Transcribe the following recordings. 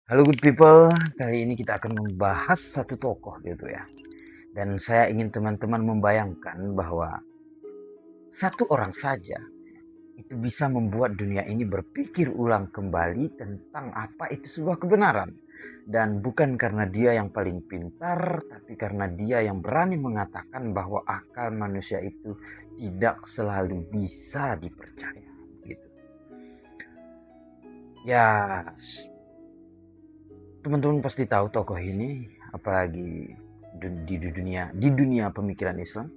Halo good people, kali ini kita akan membahas satu tokoh gitu ya. Dan saya ingin teman-teman membayangkan bahwa satu orang saja itu bisa membuat dunia ini berpikir ulang kembali tentang apa itu sebuah kebenaran. Dan bukan karena dia yang paling pintar, tapi karena dia yang berani mengatakan bahwa akal manusia itu tidak selalu bisa dipercaya. Gitu. Ya, teman-teman pasti tahu tokoh ini, apalagi di dunia pemikiran Islam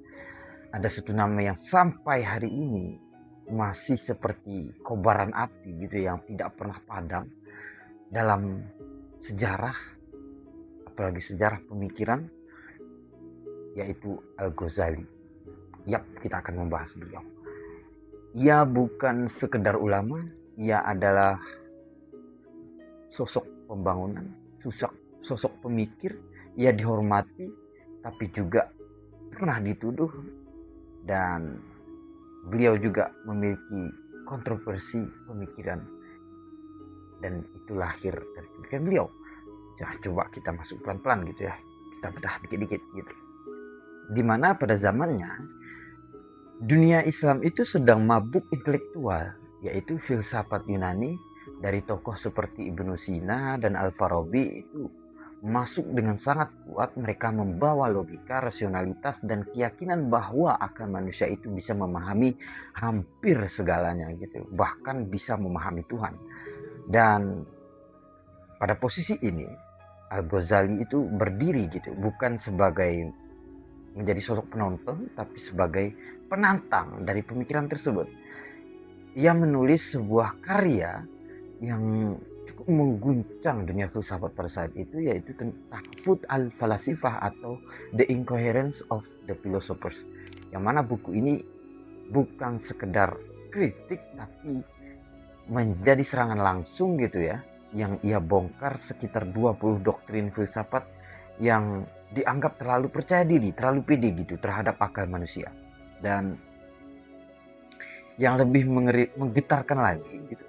ada satu nama yang sampai hari ini masih seperti kobaran api gitu yang tidak pernah padam dalam sejarah, apalagi sejarah pemikiran, yaitu Al-Ghazali. Yap, kita akan membahas beliau. Ia bukan sekedar ulama, ia adalah sosok pembangunan, sosok pemikir. Ia dihormati tapi juga pernah dituduh, dan beliau juga memiliki kontroversi pemikiran, dan itu lahir dari pemikiran beliau. Coba kita masuk pelan-pelan gitu ya, kita bedah dikit-dikit gitu. Dimana pada zamannya dunia Islam itu sedang mabuk intelektual, yaitu filsafat Yunani dari tokoh seperti Ibnu Sina dan Al-Farabi itu masuk dengan sangat kuat. Mereka membawa logika, rasionalitas, dan keyakinan bahwa akal manusia itu bisa memahami hampir segalanya gitu, bahkan bisa memahami Tuhan. Dan pada posisi ini Al-Ghazali itu berdiri gitu, bukan sebagai menjadi sosok penonton, tapi sebagai penantang dari pemikiran tersebut. Ia menulis sebuah karya yang cukup mengguncang dunia filsafat pada saat itu, yaitu Tahfudz al-Falasifah atau The Incoherence of the Philosophers. Yang mana buku ini bukan sekedar kritik, tapi menjadi serangan langsung gitu ya, yang ia bongkar sekitar 20 doktrin filsafat yang dianggap terlalu percaya diri, terlalu pede gitu terhadap akal manusia. Dan yang lebih menggetarkan lagi gitu,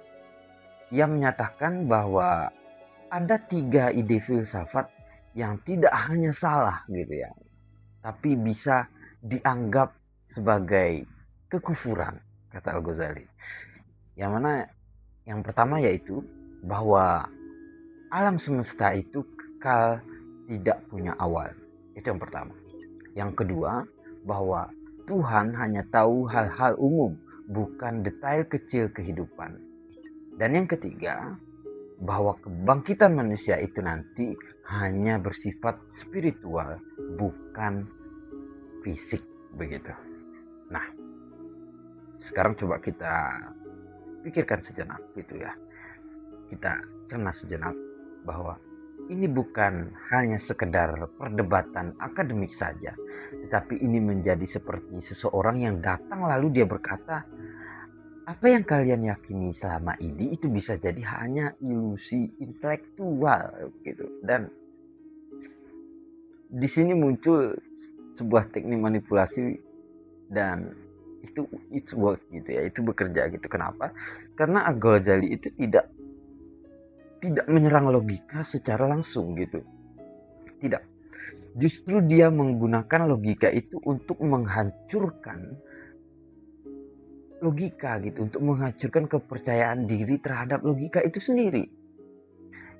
ia menyatakan bahwa ada 3 ide filsafat yang tidak hanya salah gitu ya, tapi bisa dianggap sebagai kekufuran, kata Al-Ghazali. Yang mana yang pertama yaitu bahwa alam semesta itu kekal, tidak punya awal. Itu yang pertama. Yang kedua, bahwa Tuhan hanya tahu hal-hal umum, bukan detail kecil kehidupan. Dan yang ketiga, bahwa kebangkitan manusia itu nanti hanya bersifat spiritual, bukan fisik, begitu. Nah, sekarang coba kita pikirkan sejenak gitu ya. Kita cerna sejenak bahwa ini bukan hanya sekedar perdebatan akademik saja, tetapi ini menjadi seperti seseorang yang datang lalu dia berkata, apa yang kalian yakini selama ini itu bisa jadi hanya ilusi intelektual gitu. Dan di sini muncul sebuah teknik manipulasi, dan itu it's work gitu ya, itu bekerja gitu. Kenapa? Karena Al-Ghazali itu tidak menyerang logika secara langsung gitu. Tidak. Justru dia menggunakan logika itu untuk menghancurkan logika gitu, untuk menghancurkan kepercayaan diri terhadap logika itu sendiri.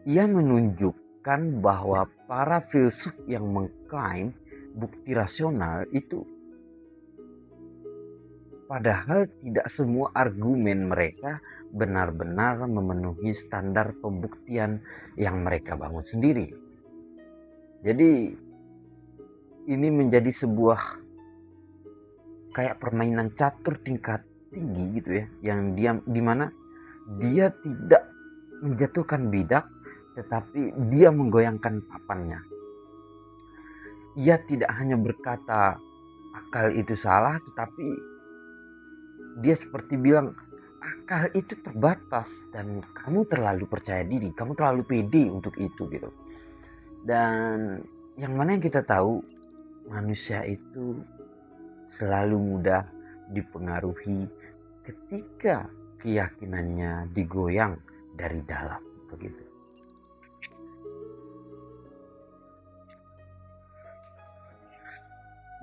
Ia menunjukkan bahwa para filsuf yang mengklaim bukti rasional itu, padahal tidak semua argumen mereka benar-benar memenuhi standar pembuktian yang mereka bangun sendiri. Jadi ini menjadi sebuah kayak permainan catur tingkat tinggi gitu ya, yang dia dimana dia tidak menjatuhkan bidak, tetapi dia menggoyangkan papannya. Ia tidak hanya berkata akal itu salah, tetapi dia seperti bilang akal itu terbatas dan kamu terlalu percaya diri, kamu terlalu pede untuk itu gitu. Dan yang mana yang kita tahu, manusia itu selalu mudah dipengaruhi ketika keyakinannya digoyang dari dalam begitu.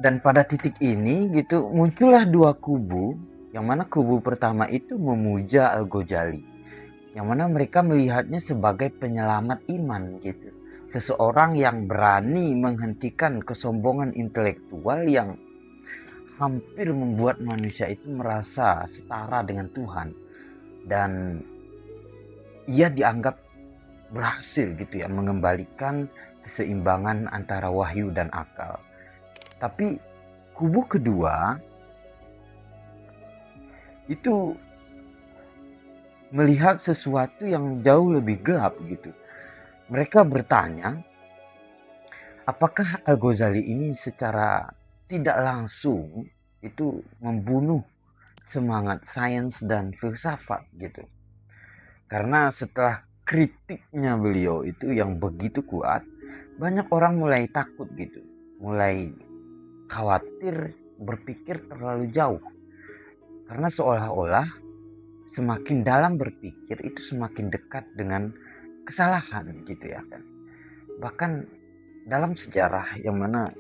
Dan pada titik ini gitu muncullah dua kubu, yang mana kubu pertama itu memuja Al-Ghazali, yang mana mereka melihatnya sebagai penyelamat iman gitu. Seseorang yang berani menghentikan kesombongan intelektual yang hampir membuat manusia itu merasa setara dengan Tuhan. Dan ia dianggap berhasil gitu ya mengembalikan keseimbangan antara wahyu dan akal. Tapi kubu kedua itu melihat sesuatu yang jauh lebih gelap gitu. Mereka bertanya, apakah Al-Ghazali ini secara tidak langsung itu membunuh semangat sains dan filsafat gitu. Karena setelah kritiknya beliau itu yang begitu kuat, banyak orang mulai takut gitu. Mulai khawatir berpikir terlalu jauh. Karena seolah-olah semakin dalam berpikir itu semakin dekat dengan kesalahan gitu ya kan. Bahkan dalam sejarah yang mana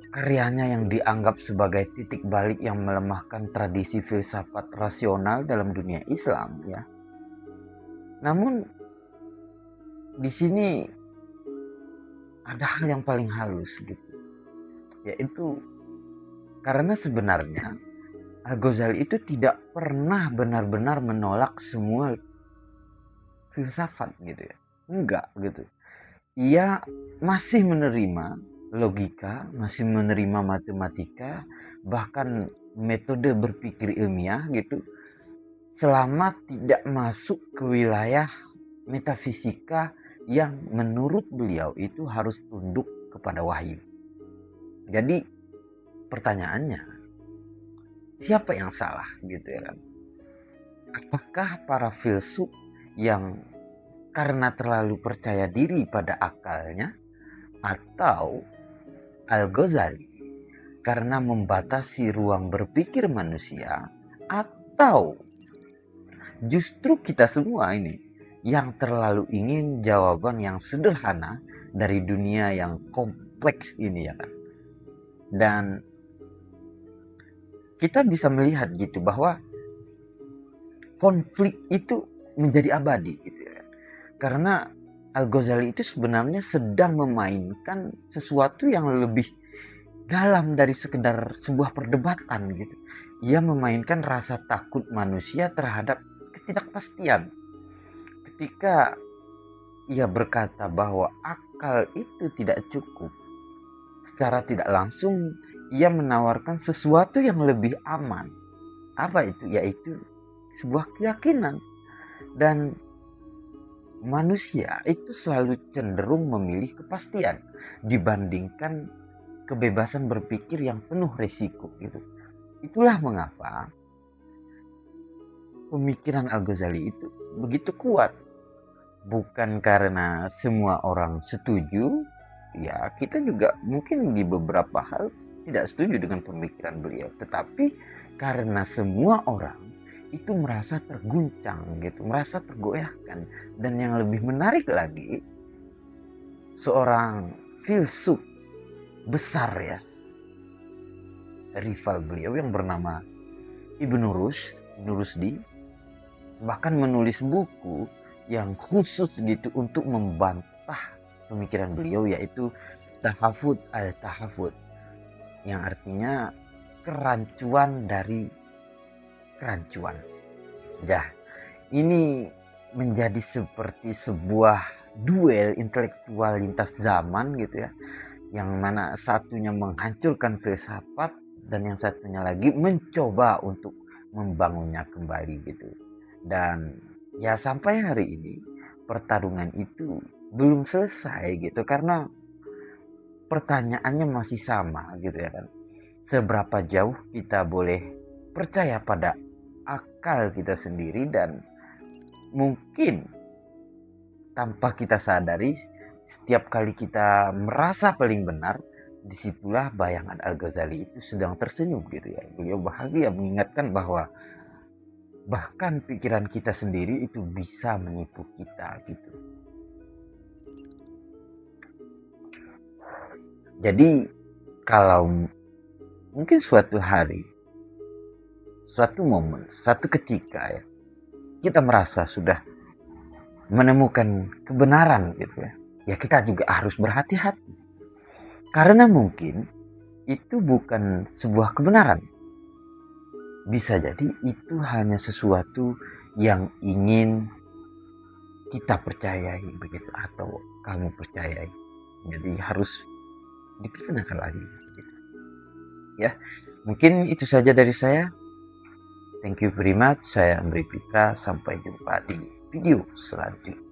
karyanya yang dianggap sebagai titik balik yang melemahkan tradisi filsafat rasional dalam dunia Islam ya. Namun di sini ada hal yang paling halus gitu. Yaitu karena sebenarnya Al-Ghazali itu tidak pernah benar-benar menolak semua filsafat gitu ya. Enggak gitu. Ia masih menerima logika, masih menerima matematika, bahkan metode berpikir ilmiah gitu, selama tidak masuk ke wilayah metafisika yang menurut beliau itu harus tunduk kepada wahyu. Jadi pertanyaannya, siapa yang salah gitu ya kan? Apakah para filsuf yang karena terlalu percaya diri pada akalnya, atau Al-Ghazali karena membatasi ruang berpikir manusia, atau justru kita semua ini yang terlalu ingin jawaban yang sederhana dari dunia yang kompleks ini ya kan. Dan kita bisa melihat gitu bahwa konflik itu menjadi abadi gitu ya. Karena Al-Ghazali itu sebenarnya sedang memainkan sesuatu yang lebih dalam dari sekedar sebuah perdebatan gitu. Ia memainkan rasa takut manusia terhadap ketidakpastian. Ketika ia berkata bahwa akal itu tidak cukup, secara tidak langsung ia menawarkan sesuatu yang lebih aman. Apa itu? Yaitu sebuah keyakinan. Dan manusia itu selalu cenderung memilih kepastian dibandingkan kebebasan berpikir yang penuh risiko gitu. Itulah mengapa pemikiran Al-Ghazali itu begitu kuat. Bukan karena semua orang setuju, ya kita juga mungkin di beberapa hal tidak setuju dengan pemikiran beliau, tetapi karena semua orang itu merasa terguncang gitu, merasa tergoyahkan. Dan yang lebih menarik lagi, seorang filsuf besar ya, rival beliau yang bernama Ibnu Rusdi bahkan menulis buku yang khusus gitu untuk membantah pemikiran beliau, yaitu Tahafut al-Tahafut, yang artinya kerancuan dari kerancuan. Jah, ini menjadi seperti sebuah duel intelektual lintas zaman gitu ya, yang mana satunya menghancurkan filsafat dan yang satunya lagi mencoba untuk membangunnya kembali gitu. Dan ya sampai hari ini pertarungan itu belum selesai gitu, karena pertanyaannya masih sama gitu ya kan. Seberapa jauh kita boleh percaya pada akal kita sendiri, dan mungkin tanpa kita sadari setiap kali kita merasa paling benar, disitulah bayangan Al-Ghazali itu sedang tersenyum gitu ya. Beliau bahagia mengingatkan bahwa bahkan pikiran kita sendiri itu bisa menipu kita gitu. Jadi kalau mungkin suatu hari, suatu momen, suatu ketika ya, kita merasa sudah menemukan kebenaran gitu ya, ya kita juga harus berhati-hati. Karena mungkin itu bukan sebuah kebenaran. Bisa jadi itu hanya sesuatu yang ingin kita percayai begitu, atau kamu percayai. Jadi harus dipersenangkan lagi gitu. Ya, mungkin itu saja dari saya. Thank you very much. Saya Amri Pitra. Sampai jumpa di video selanjutnya.